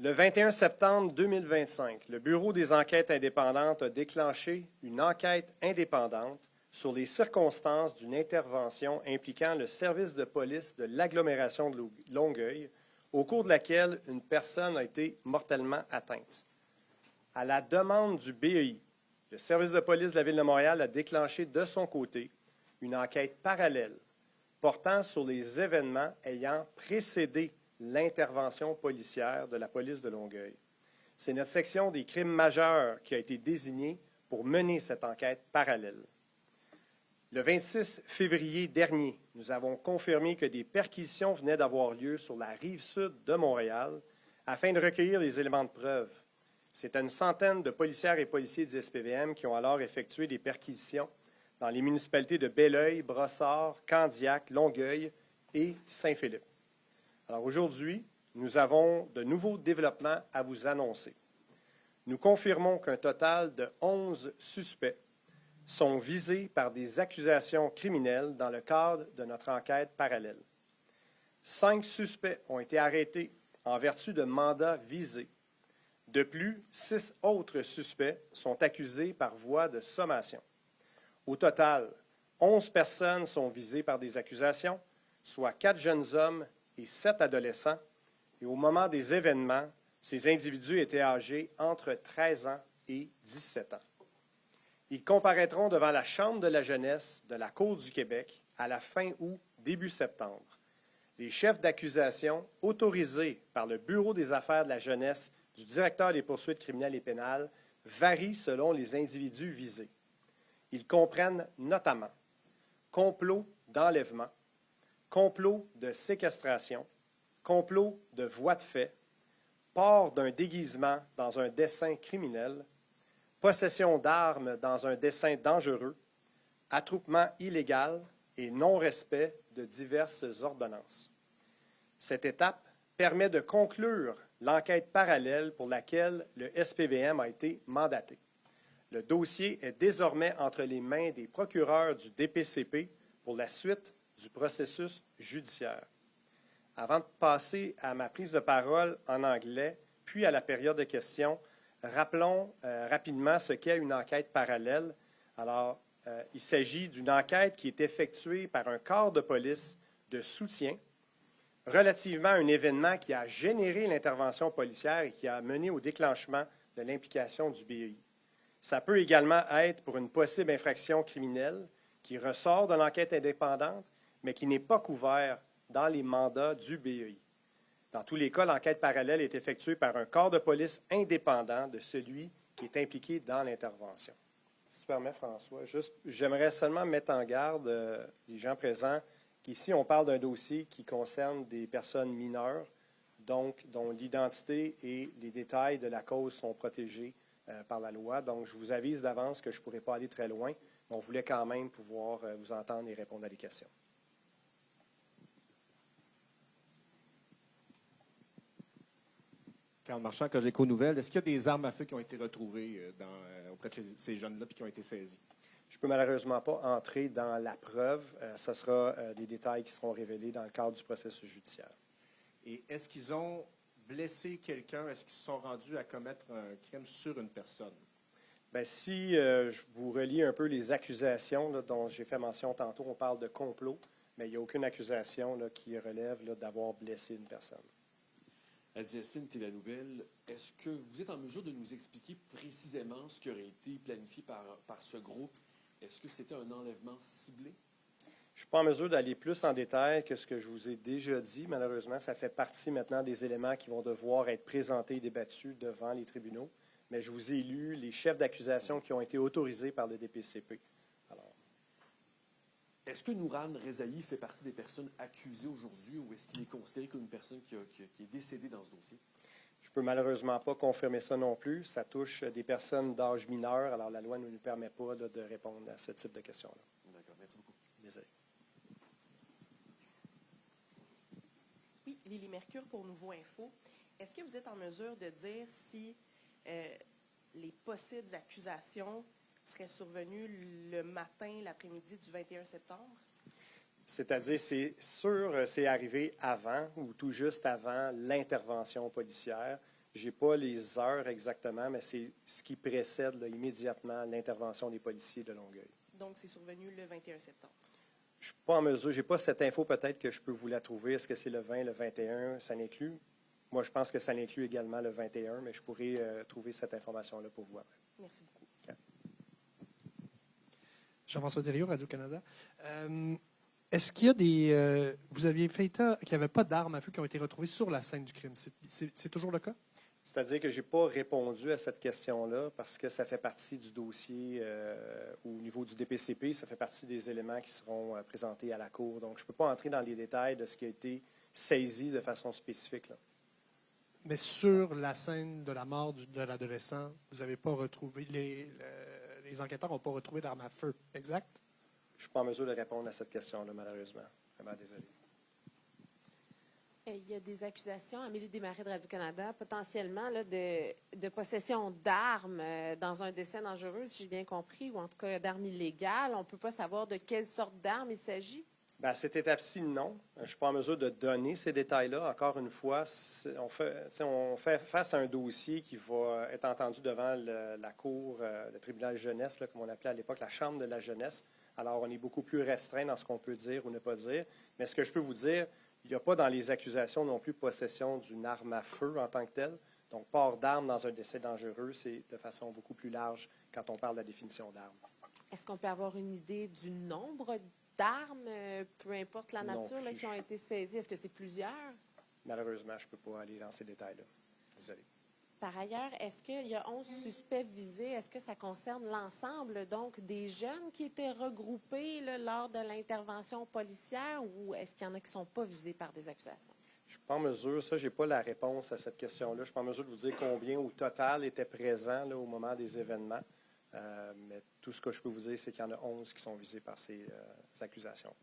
Le 21 septembre 2025, le Bureau des enquêtes indépendantes a déclenché une enquête indépendante sur les circonstances d'une intervention impliquant le service de police de l'agglomération de Longueuil, au cours de laquelle une personne a été mortellement atteinte. À la demande du BEI, le service de police de la Ville de Montréal a déclenché de son côté une enquête parallèle portant sur les événements ayant précédé l'intervention policière de la police de Longueuil. C'est notre section des crimes majeurs qui a été désignée pour mener cette enquête parallèle. Le 26 février dernier, nous avons confirmé que des perquisitions venaient d'avoir lieu sur la rive sud de Montréal afin de recueillir les éléments de preuve. C'est une centaine de policières et policiers du SPVM qui ont alors effectué des perquisitions dans les municipalités de Belleuil, Brossard, Candiac, Longueuil et Saint-Philippe. Alors aujourd'hui, nous avons de nouveaux développements à vous annoncer. Nous confirmons qu'un total de 11 suspects sont visés par des accusations criminelles dans le cadre de notre enquête parallèle. 5 suspects ont été arrêtés en vertu de mandats visés. De plus, 6 autres suspects sont accusés par voie de sommation. Au total, 11 personnes sont visées par des accusations, soit 4 jeunes hommes et 7 adolescents. Et au moment des événements, ces individus étaient âgés entre 13 ans et 17 ans. Ils comparaîtront devant la Chambre de la jeunesse de la Cour du Québec à la fin août, début septembre. Les chefs d'accusation autorisés par le Bureau des affaires de la jeunesse du directeur des poursuites criminelles et pénales varient selon les individus visés. Ils comprennent notamment complot d'enlèvement, complot de séquestration, complot de voie de fait, port d'un déguisement dans un dessein criminel, possession d'armes dans un dessein dangereux, attroupement illégal et non-respect de diverses ordonnances. Cette étape permet de conclure l'enquête parallèle pour laquelle le SPVM a été mandaté. Le dossier est désormais entre les mains des procureurs du DPCP pour la suite du processus judiciaire. Avant de passer à ma prise de parole en anglais, puis à la période de questions, rappelons rapidement ce qu'est une enquête parallèle. Alors, il s'agit d'une enquête qui est effectuée par un corps de police de soutien relativement à un événement qui a généré l'intervention policière et qui a mené au déclenchement de l'implication du BEI. Ça peut également être pour une possible infraction criminelle qui ressort de l'enquête indépendante, mais qui n'est pas couvert dans les mandats du BEI. Dans tous les cas, l'enquête parallèle est effectuée par un corps de police indépendant de celui qui est impliqué dans l'intervention. Si tu permets, François, j'aimerais seulement mettre en garde les gens présents qu'ici, on parle d'un dossier qui concerne des personnes mineures, donc dont l'identité et les détails de la cause sont protégés par la loi. Donc, je vous avise d'avance que je ne pourrai pas aller très loin, mais on voulait quand même pouvoir vous entendre et répondre à des questions. Carl Marchand, Cogeco Nouvelles. Est-ce qu'il y a des armes à feu qui ont été retrouvées auprès de ces jeunes-là et qui ont été saisies? Je ne peux malheureusement pas entrer dans la preuve. Ce sera des détails qui seront révélés dans le cadre du processus judiciaire. Et est-ce qu'ils ont blessé quelqu'un? Est-ce qu'ils se sont rendus à commettre un crime sur une personne? Bien, si je vous relis un peu les accusations là, dont j'ai fait mention tantôt, on parle de complot, mais il n'y a aucune accusation là, qui relève là, d'avoir blessé une personne. Adi-Yassine, Télé Nouvelle, est-ce que vous êtes en mesure de nous expliquer précisément ce qui aurait été planifié par ce groupe? Est-ce que c'était un enlèvement ciblé? Je ne suis pas en mesure d'aller plus en détail que ce que je vous ai déjà dit. Malheureusement, ça fait partie maintenant des éléments qui vont devoir être présentés et débattus devant les tribunaux. Mais je vous ai lu les chefs d'accusation qui ont été autorisés par le DPCP. Alors, est-ce que Nourane Rezaï fait partie des personnes accusées aujourd'hui ou est-ce qu'il est considéré comme une personne qui est décédée dans ce dossier? Je ne peux malheureusement pas confirmer ça non plus. Ça touche des personnes d'âge mineur. Alors, la loi ne nous permet pas là, de répondre à ce type de questions-là. D'accord, merci beaucoup. Désolé. Oui, Lily Mercure pour Nouveau Info. Est-ce que vous êtes en mesure de dire si les possibles accusations seraient survenues le matin, l'après-midi du 21 septembre? C'est-à-dire, c'est sûr, c'est arrivé avant ou tout juste avant l'intervention policière. Je n'ai pas les heures exactement, mais c'est ce qui précède là, immédiatement l'intervention des policiers de Longueuil. Donc, c'est survenu le 21 septembre. Je ne suis pas en mesure, je n'ai pas cette info, peut-être que je peux vous la trouver. Est-ce que c'est le 20, le 21, ça l'inclut? Moi, je pense que ça l'inclut également le 21, mais je pourrais trouver cette information-là pour vous après. Merci beaucoup. Jean-François Thériault, Radio-Canada. Est-ce qu'il y a des... vous aviez fait état qu'il n'y avait pas d'armes à feu qui ont été retrouvées sur la scène du crime. C'est toujours le cas? C'est-à-dire que je n'ai pas répondu à cette question-là parce que ça fait partie du dossier au niveau du DPCP. Ça fait partie des éléments qui seront présentés à la Cour. Donc, je ne peux pas entrer dans les détails de ce qui a été saisi de façon spécifique, là. Mais sur la scène de la mort de l'adolescent, vous n'avez pas retrouvé... Les enquêteurs n'ont pas retrouvé d'armes à feu, exact? Je ne suis pas en mesure de répondre à cette question-là, malheureusement. Vraiment désolé. Il y a des accusations, Amélie Desmarais de Radio-Canada, potentiellement là, de possession d'armes dans un décès dangereux, si j'ai bien compris, ou en tout cas d'armes illégales. On ne peut pas savoir de quelle sorte d'armes il s'agit? Bien, à cette étape-ci, non. Je ne suis pas en mesure de donner ces détails-là. Encore une fois, on fait face à un dossier qui va être entendu devant la Cour, le tribunal jeunesse, là, comme on l'appelait à l'époque, la Chambre de la jeunesse. Alors, on est beaucoup plus restreint dans ce qu'on peut dire ou ne pas dire. Mais ce que je peux vous dire, il n'y a pas dans les accusations non plus possession d'une arme à feu en tant que telle. Donc, port d'armes dans un décès dangereux, c'est de façon beaucoup plus large quand on parle de la définition d'armes. Est-ce qu'on peut avoir une idée du nombre d'armes, peu importe la nature, là, qui ont été saisies? Est-ce que c'est plusieurs? Malheureusement, je ne peux pas aller dans ces détails-là. Désolé. Par ailleurs, est-ce qu'il y a 11 suspects visés? Est-ce que ça concerne l'ensemble, donc, des jeunes qui étaient regroupés là, lors de l'intervention policière, ou est-ce qu'il y en a qui ne sont pas visés par des accusations? Je ne suis pas en mesure, ça, je n'ai pas la réponse à cette question-là. Je ne suis pas en mesure de vous dire combien au total étaient présents là, au moment des événements. Mais tout ce que je peux vous dire, c'est qu'il y en a 11 qui sont visés par ces accusations.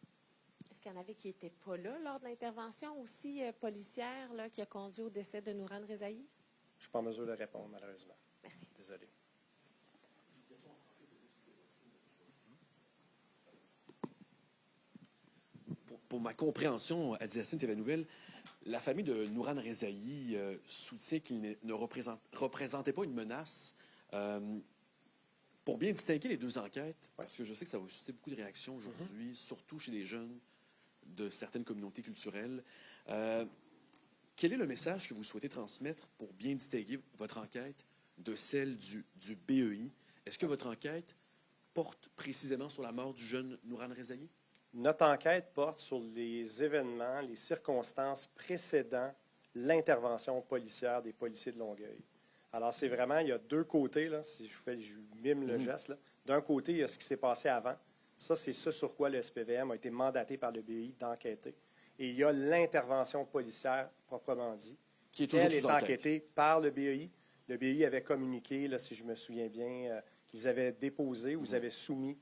Est-ce qu'il y en avait qui n'étaient pas là lors de l'intervention aussi policière là, qui a conduit au décès de Nourane Rezaï? Je ne suis pas en mesure de répondre, malheureusement. Merci. Désolé. Pour ma compréhension, à Yacine TV Nouvelle, la famille de Nourane Rezaï soutient qu'il ne représentait pas une menace. Pour bien distinguer les deux enquêtes, parce que je sais que ça va susciter beaucoup de réactions aujourd'hui, surtout chez les jeunes de certaines communautés culturelles, quel est le message que vous souhaitez transmettre pour bien distinguer votre enquête de celle du BEI? Est-ce que votre enquête porte précisément sur la mort du jeune Nourane Rezaï? Notre enquête porte sur les événements, les circonstances précédant l'intervention policière des policiers de Longueuil. Alors, c'est vraiment, il y a deux côtés, là, si je mime le geste. Là. D'un côté, il y a ce qui s'est passé avant. Ça, c'est ce sur quoi le SPVM a été mandaté par le BEI d'enquêter. Et il y a l'intervention policière, proprement dit. Qui est toujours Elle est sous enquête. enquêtée par le BEI. Le BEI avait communiqué, là, si je me souviens bien, qu'ils avaient déposé ou ils avaient soumis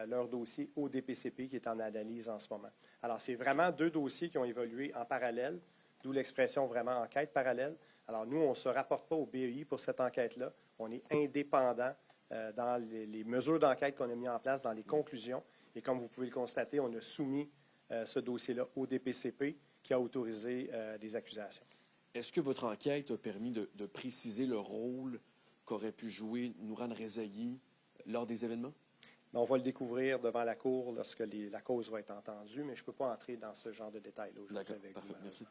leur dossier au DPCP qui est en analyse en ce moment. Alors, c'est vraiment deux dossiers qui ont évolué en parallèle, d'où l'expression vraiment enquête parallèle. Alors, nous, on ne se rapporte pas au BEI pour cette enquête-là. On est indépendant dans les mesures d'enquête qu'on a mises en place, dans les conclusions. Et comme vous pouvez le constater, on a soumis ce dossier-là au DPCP qui a autorisé des accusations. Est-ce que votre enquête a permis de préciser le rôle qu'aurait pu jouer Nourane Rezaï lors des événements? On va le découvrir devant la Cour lorsque la cause va être entendue, mais je ne peux pas entrer dans ce genre de détails-là aujourd'hui D'accord, avec parfait, vous. merci.